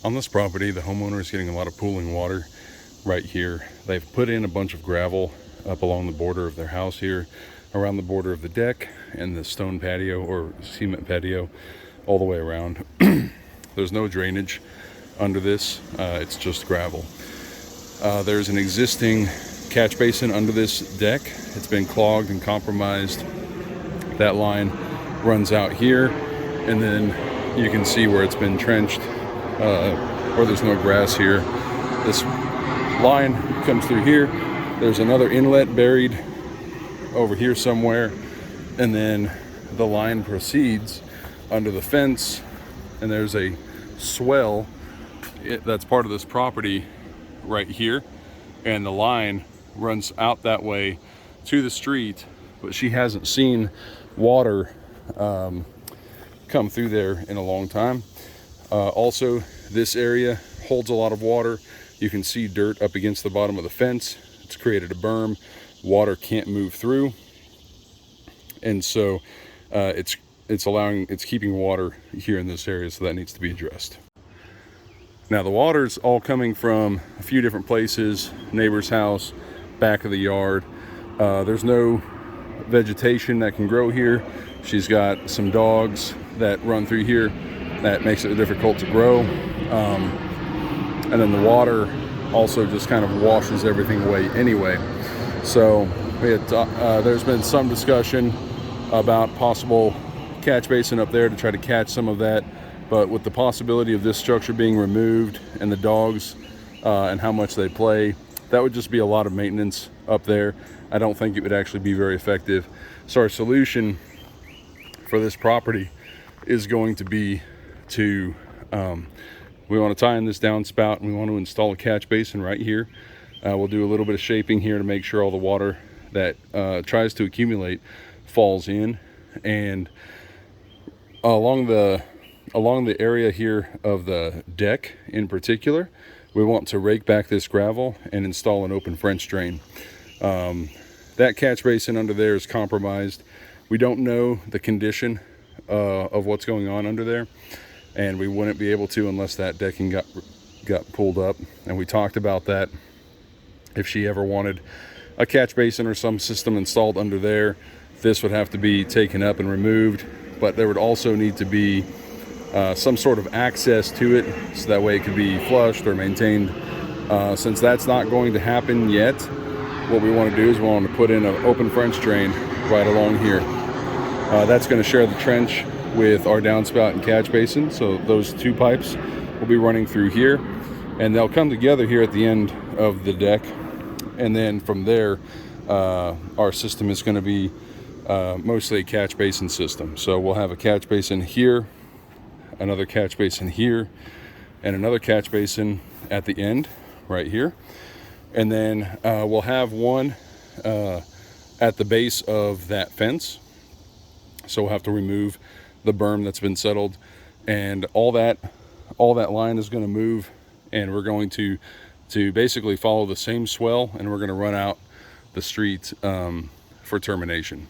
On this property, the homeowner is getting a lot of pooling water right here. They've put in a bunch of gravel up along the border of their house here, around the border of the deck and the stone patio or cement patio, all the way around. There's no drainage under this, it's just gravel. There's an existing catch basin under this deck. It's been clogged and compromised. That line runs out here, and then you can see where it's been trenched, where there's no grass here. This line comes through here. There's another inlet buried over here somewhere, and then the line proceeds under the fence, and there's a swell that's part of this property right here, and the line runs out that way to the street, but she hasn't seen water come through there in a long time. Also, this area holds a lot of water. You can see dirt up against the bottom of the fence. It's created a berm. Water can't move through, and so it's keeping water here in this area, so that needs to be addressed. Now the water's all coming from a few different places: neighbor's house, back of the yard. There's no vegetation that can grow here. She's got some dogs that run through here. That makes it difficult to grow. And then the water also just kind of washes everything away anyway. So there's been some discussion about possible catch basin up there to try to catch some of that. But with the possibility of this structure being removed and the dogs and how much they play, that would just be a lot of maintenance up there. I don't think it would actually be very effective. So our solution for this property is going to be to, we want to tie in this downspout, and we want to install a catch basin right here. We'll do a little bit of shaping here to make sure all the water that tries to accumulate falls in. And along the area here of the deck in particular, we want to rake back this gravel and install an open French drain. That catch basin under there is compromised. We don't know the condition of what's going on under there, and we wouldn't be able to unless that decking got pulled up. And we talked about that. If she ever wanted a catch basin or some system installed under there, this would have to be taken up and removed, but there would also need to be some sort of access to it, so that way it could be flushed or maintained. Since that's not going to happen yet, what we want to do is we want to put in an open French drain right along here. That's going to share the trench with our downspout and catch basin, so those two pipes will be running through here, and they'll come together here at the end of the deck. And then from there, our system is going to be mostly a catch basin system. So we'll have a catch basin here, another catch basin here, and another catch basin at the end right here. And then we'll have one at the base of that fence. So we'll have to remove the berm that's been settled, and all that line is going to move, and we're going to basically follow the same swell, and we're going to run out the street for termination.